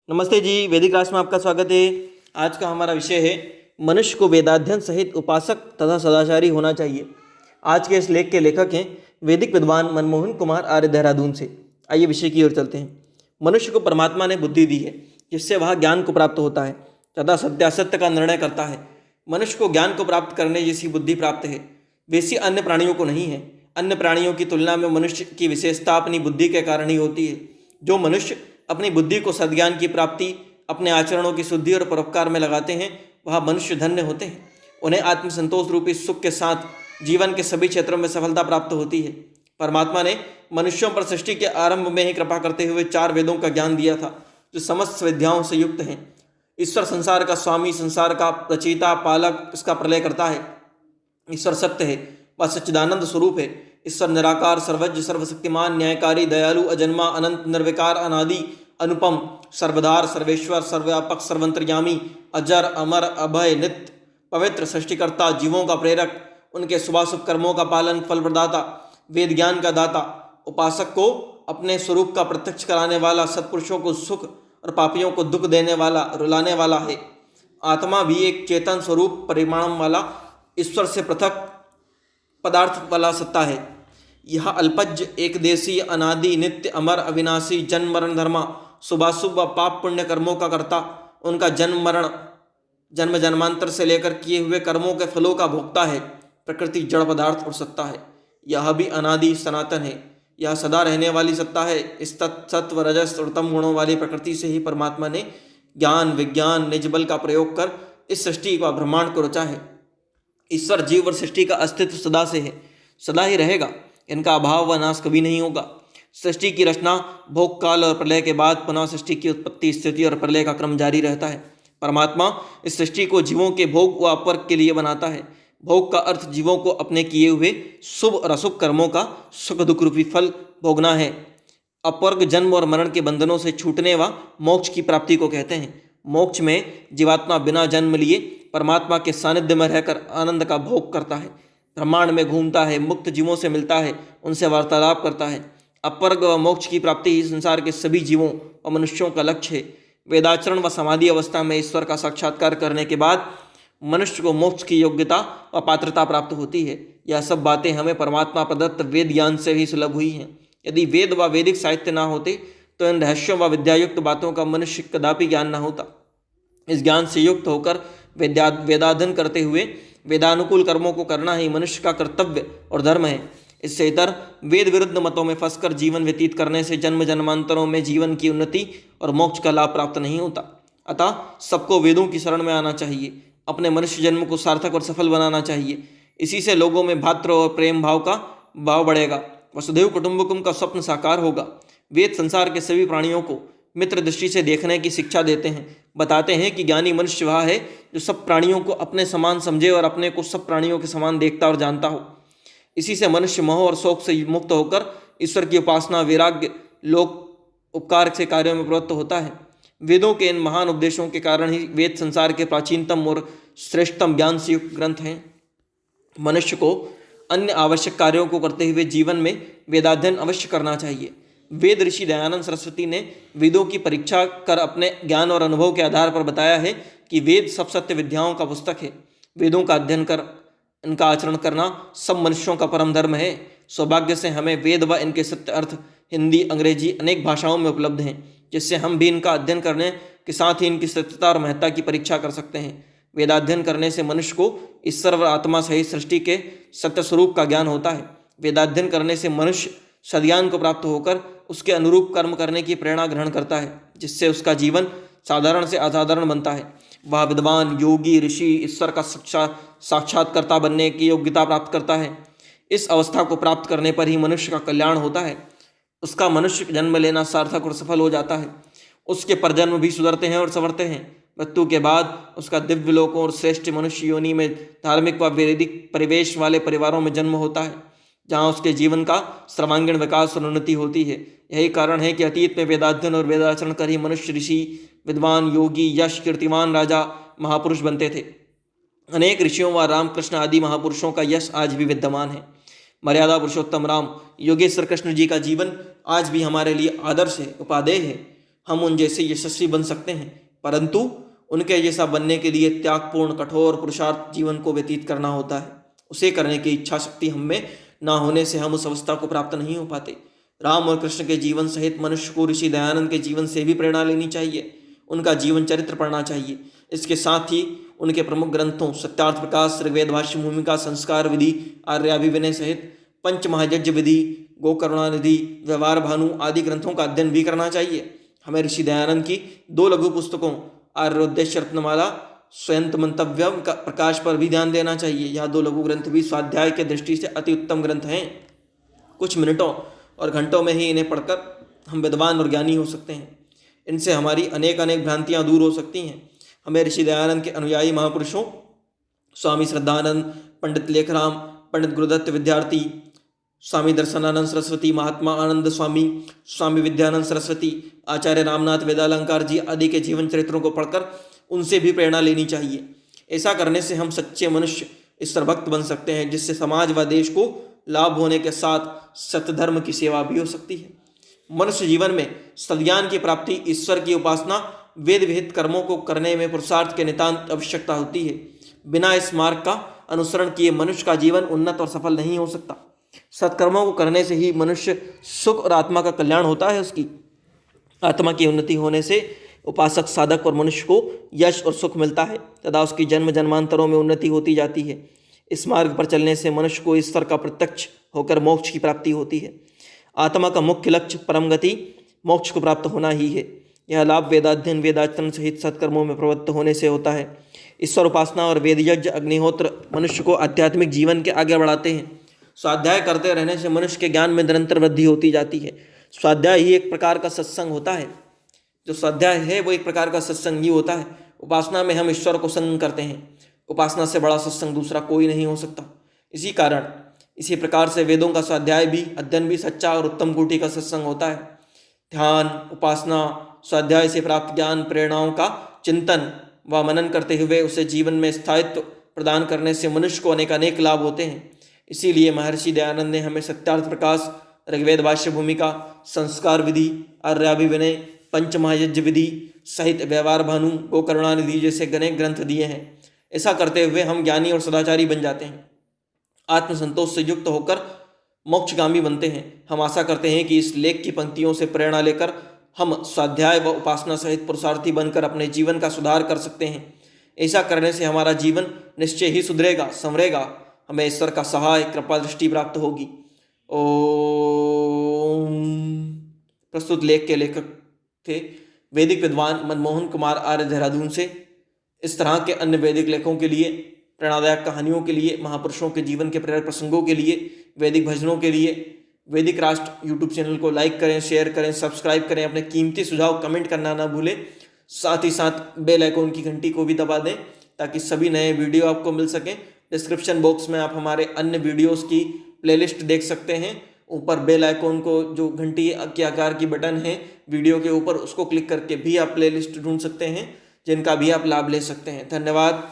नमस्ते जी, वैदिक क्लास में आपका स्वागत है। आज का हमारा विषय है मनुष्य को वेदाध्ययन सहित उपासक तथा सदाचारी होना चाहिए। आज के इस लेख के लेखक हैं वैदिक विद्वान मनमोहन कुमार आर्य, देहरादून से। आइए विषय की ओर चलते हैं। मनुष्य को परमात्मा ने बुद्धि दी है जिससे वह ज्ञान को प्राप्त होता है तथा सत्यासत्य का निर्णय करता है। मनुष्य को ज्ञान को प्राप्त करने जैसी बुद्धि प्राप्त है, वैसी अन्य प्राणियों को नहीं है। अन्य प्राणियों की तुलना में मनुष्य की विशेषता अपनी बुद्धि के कारण ही होती है। जो मनुष्य अपनी बुद्धि को सद्ज्ञान की प्राप्ति, अपने आचरणों की शुद्धि और परोपकार में लगाते हैं, वह मनुष्य धन्य होते हैं। उन्हें आत्मसंतोष रूपी सुख के साथ जीवन के सभी क्षेत्रों में सफलता प्राप्त होती है। परमात्मा ने मनुष्यों पर सृष्टि के आरंभ में ही कृपा करते हुए 4 वेदों का ज्ञान दिया था, जो समस्त विद्याओं से युक्त हैं। ईश्वर संसार का स्वामी, संसार का रचयिता, पालक, इसका प्रलय करता है। ईश्वर सत्य है, वह सच्चिदानंद स्वरूप है। ईश्वर निराकार, सर्वज्ञ, सर्वशक्तिमान, न्यायकारी, दयालु, अजन्मा, अनंत, निर्विकार, अनादि, अनुपम, सर्वधार, सर्वेश्वर, सर्वव्यापक, सर्वंतर्यामी, अजर, अमर, अभय, नित्य, पवित्र, सृष्टिकर्ता, जीवों का प्रेरक, उनके शुभाशुभ कर्मों का पालन, फल प्रदाता, वेद ज्ञान का दाता, उपासक को अपने स्वरूप का प्रत्यक्ष कराने वाला, सत्पुरुषों को सुख और पापियों को दुख देने वाला, रुलाने वाला है। आत्मा भी एक चेतन स्वरूप परिमाण वाला, ईश्वर से पृथक पदार्थ वाला सत्ता है। यह अल्पज्ञ, एक देशीय, अनादि, नित्य, अमर, अविनाशी, जन्म मरण धर्मा, शुभाशुभ व पाप पुण्य कर्मों का कर्ता, उनका जन्म मरण, जन्म जन्मांतर से लेकर किए हुए कर्मों के फलों का भोक्ता है। प्रकृति जड़ पदार्थ और सत्ता है। यह भी अनादि सनातन है। यह सदा रहने वाली सत्ता है। इस सत्व, रजस और तम गुणों वाली प्रकृति से ही परमात्मा ने ज्ञान, विज्ञान, निज बल का प्रयोग कर इस सृष्टि व ब्रह्मांड को रचा है। ईश्वर, जीव और सृष्टि का अस्तित्व सदा से है, सदा ही रहेगा। इनका अभाव व नाश कभी नहीं होगा। सृष्टि की रचना, भोग, काल और प्रलय के बाद पुनः सृष्टि की उत्पत्ति, स्थिति और प्रलय का क्रम जारी रहता है। परमात्मा इस सृष्टि को जीवों के भोग व अपवर्ग के लिए बनाता है। भोग का अर्थ जीवों को अपने किए हुए शुभ और अशुभ कर्मों का सुख दुख रूपी फल भोगना है। अपवर्ग जन्म और मरण के बंधनों से छूटने व मोक्ष की प्राप्ति को कहते हैं। मोक्ष में जीवात्मा बिना जन्म लिए परमात्मा के सानिध्य में रहकर आनंद का भोग करता है, ब्रह्मांड में घूमता है, मुक्त जीवों से मिलता है, उनसे वार्तालाप करता है। अपवर्ग व मोक्ष की प्राप्ति ही संसार के सभी जीवों और मनुष्यों का लक्ष्य है। वेदाचरण व समाधि अवस्था में ईश्वर का साक्षात्कार करने के बाद मनुष्य को मोक्ष की योग्यता व पात्रता प्राप्त होती है। यह सब बातें हमें परमात्मा प्रदत्त वेद ज्ञान से ही सुलभ हुई हैं। यदि वेद व वैदिक साहित्य न होते तो इन रहस्यों व विद्यायुक्त बातों का मनुष्य कदापि ज्ञान न होता। इस ज्ञान से युक्त होकर वेदाध्ययन करते हुए वेदानुकूल कर्मों को करना ही मनुष्य का कर्तव्य और धर्म है। इससे इतर वेद विरुद्ध मतों में फंसकर जीवन व्यतीत करने से जन्म जन्मांतरों में जीवन की उन्नति और मोक्ष का लाभ प्राप्त नहीं होता। अतः सबको वेदों की शरण में आना चाहिए, अपने मनुष्य जन्म को सार्थक और सफल बनाना चाहिए। इसी से लोगों में भातृ और प्रेम भाव का भाव बढ़ेगा, वसुधैव कुटुंबकम का स्वप्न साकार होगा। वेद संसार के सभी प्राणियों को मित्र दृष्टि से देखने की शिक्षा देते हैं। बताते हैं कि ज्ञानी मनुष्य वह है जो सब प्राणियों को अपने समान समझे और अपने को सब प्राणियों के समान देखता और जानता हो। इसी से मनुष्य मोह और शोक से मुक्त होकर ईश्वर की उपासना, वैराग्य, लोक उपकार से कार्यों में प्रवृत्त होता है। वेदों के इन महान उपदेशों के कारण ही वेद संसार के प्राचीनतम और श्रेष्ठतम ज्ञान से युक्त ग्रंथ हैं। मनुष्य को अन्य आवश्यक कार्यों को करते हुए जीवन में वेदाध्ययन अवश्य करना चाहिए। वेद ऋषि दयानंद सरस्वती ने वेदों की परीक्षा कर अपने ज्ञान और अनुभव के आधार पर बताया है कि वेद सब सत्य विद्याओं का पुस्तक है। वेदों का अध्ययन कर इनका आचरण करना सब मनुष्यों का परम धर्म है। सौभाग्य से हमें वेद व इनके सत्य अर्थ हिंदी, अंग्रेजी अनेक भाषाओं में उपलब्ध हैं, जिससे हम भी इनका अध्ययन करने के साथ ही इनकी सत्यता और महत्ता की परीक्षा कर सकते हैं। वेदाध्ययन करने से मनुष्य को ईश्वर व आत्मा सहित सृष्टि के सत्य स्वरूप का ज्ञान होता है। वेदाध्ययन करने से मनुष्य सद्ज्ञान को प्राप्त होकर उसके अनुरूप कर्म करने की प्रेरणा ग्रहण करता है, जिससे उसका जीवन साधारण से असाधारण बनता है। वह विद्वान, योगी, ऋषि, ईश्वर का साक्षात्कर्ता बनने की योग्यता प्राप्त करता है। इस अवस्था को प्राप्त करने पर ही मनुष्य का कल्याण होता है। उसका मनुष्य जन्म लेना सार्थक और सफल हो जाता है। उसके परजन्म भी सुधरते हैं और संवरते हैं। मृत्यु के बाद उसका दिव्य लोकों और श्रेष्ठ मनुष्य योनि में धार्मिक व वैदिक परिवेश वाले परिवारों में जन्म होता है, जहाँ उसके जीवन का सर्वांगीण विकास और उन्नति होती है। यही कारण है कि अतीत में वेदाध्ययन और वेदाचरण कर ही मनुष्य ऋषि, विद्वान, योगी, यश, कीर्तिमान, राजा, महापुरुष बनते थे। अनेक ऋषियों व रामकृष्ण आदि महापुरुषों का यश आज भी विद्यमान है। मर्यादा पुरुषोत्तम राम योगेश्वर कृष्ण जी का जीवन आज भी हमारे लिए आदर्श है, उपादेय है। हम उन जैसे यशस्वी बन सकते हैं, परंतु उनके जैसा बनने के लिए त्यागपूर्ण कठोर पुरुषार्थ जीवन को व्यतीत करना होता है। उसे करने की इच्छा शक्ति हम में ना होने से हम उस अवस्था को प्राप्त नहीं हो पाते। राम और कृष्ण के जीवन सहित मनुष्य को ऋषि दयानंद के जीवन से भी प्रेरणा लेनी चाहिए, उनका जीवन चरित्र पढ़ना चाहिए। इसके साथ ही उनके प्रमुख ग्रंथों सत्यार्थ प्रकाश, ऋग्वेद भाष्य भूमिका, संस्कार विधि, आर्याभिविनय सहित पंचमहायज्ञ विधि, गोकरुणानिधि, व्यवहार भानु आदि ग्रंथों का अध्ययन भी करना चाहिए। हमें ऋषि दयानंद की 2 लघु पुस्तकों आर्योद्देश्य रत्नमाला, स्वयंत मंतव्य का प्रकाश पर भी ध्यान देना चाहिए। यह 2 लघु ग्रंथ भी स्वाध्याय के दृष्टि से अति उत्तम ग्रंथ हैं। कुछ मिनटों और घंटों में ही इन्हें पढ़कर हम विद्वान और ज्ञानी हो सकते हैं। इनसे हमारी अनेक भ्रांतियाँ दूर हो सकती हैं। हमें ऋषि दयानंद के अनुयायी महापुरुषों स्वामी श्रद्धानंद, पंडित लेखराम, पंडित गुरुदत्त विद्यार्थी, स्वामी दर्शनानंद सरस्वती, महात्मा आनंद स्वामी, स्वामी विद्यानंद सरस्वती, आचार्य रामनाथ वेदालंकार जी आदि के जीवन चरित्रों को पढ़कर उनसे भी प्रेरणा लेनी चाहिए। ऐसा करने से हम सच्चे मनुष्य ईश्वर भक्त बन सकते हैं, जिससे समाज व देश को लाभ होने के साथ सत्यधर्म की सेवा भी हो सकती है। मनुष्य जीवन में सद्ज्ञान की प्राप्ति, ईश्वर की उपासना, वेद विहित कर्मों को करने में पुरुषार्थ के नितांत आवश्यकता होती है। बिना इस मार्ग का अनुसरण किए मनुष्य का जीवन उन्नत और सफल नहीं हो सकता। सत्कर्मों को करने से ही मनुष्य सुख और आत्मा का कल्याण होता है। उसकी आत्मा की उन्नति होने से उपासक, साधक और मनुष्य को यश और सुख मिलता है तथा उसकी जन्म जन्मांतरों में उन्नति होती जाती है। इस मार्ग पर चलने से मनुष्य को ईश्वर का प्रत्यक्ष होकर मोक्ष की प्राप्ति होती है। आत्मा का मुख्य लक्ष्य परम गति मोक्ष को प्राप्त होना ही है। यह लाभ वेदाध्ययन, वेदाचरण सहित सत्कर्मों में प्रवृत्त होने से होता है। ईश्वर उपासना और वेद यज्ञ, अग्निहोत्र मनुष्य को आध्यात्मिक जीवन के आगे बढ़ाते हैं। स्वाध्याय करते रहने से मनुष्य के ज्ञान में निरंतर वृद्धि होती जाती है। स्वाध्याय ही एक प्रकार का सत्संग होता है। जो स्वाध्याय है वो एक प्रकार का सत्संग ही होता है। उपासना में हम ईश्वर को संग करते हैं। उपासना से बड़ा सत्संग दूसरा कोई नहीं हो सकता। इसी प्रकार से वेदों का स्वाध्याय भी, अध्ययन भी सच्चा और उत्तम कोटि का सत्संग होता है। ध्यान, उपासना, स्वाध्याय से प्राप्त ज्ञान, प्रेरणाओं का चिंतन व मनन करते हुए उसे जीवन में स्थायित्व प्रदान करने से मनुष्य को अनेक लाभ होते हैं। इसीलिए महर्षि दयानंद ने हमें सत्यार्थ प्रकाश, ऋग्वेद भाष्य भूमिका, संस्कार विधि, आर्याभिविनय, पंचमहायज्ञ विधि सहित व्यवहार भानु, गोकरुणानिधि जैसे अनेक ग्रंथ दिए हैं। ऐसा करते हुए हम ज्ञानी और सदाचारी बन जाते हैं, आत्मसंतोष से युक्त होकर मोक्षगामी बनते हैं। हम आशा करते हैं कि इस लेख की पंक्तियों से प्रेरणा लेकर हम स्वाध्याय व उपासना सहित पुरुषार्थी बनकर अपने जीवन का सुधार कर सकते हैं। ऐसा करने से हमारा जीवन निश्चय ही सुधरेगा, संवरेगा। हमें ईश्वर का सहाय, कृपा दृष्टि प्राप्त होगी। ओम। प्रस्तुत लेख के लेखक थे वैदिक विद्वान मनमोहन कुमार आर्य, देहरादून से। इस तरह के अन्य वैदिक लेखों के लिए, प्रेरणादायक कहानियों के लिए, महापुरुषों के जीवन के प्रेरक प्रसंगों के लिए, वैदिक भजनों के लिए वैदिक राष्ट्र यूट्यूब चैनल को लाइक करें, शेयर करें, सब्सक्राइब करें। अपने कीमती सुझाव कमेंट करना ना भूलें। साथ ही साथ बेल आइकॉन की घंटी को भी दबा दें ताकि सभी नए वीडियो आपको मिल सकें। डिस्क्रिप्शन बॉक्स में आप हमारे अन्य वीडियोस की प्लेलिस्ट देख सकते हैं। ऊपर बेल आइकॉन को, जो घंटी के आकार की बटन है वीडियो के ऊपर, उसको क्लिक करके भी आप प्लेलिस्ट ढूंढ सकते हैं, जिनका भी आप लाभ ले सकते हैं। धन्यवाद।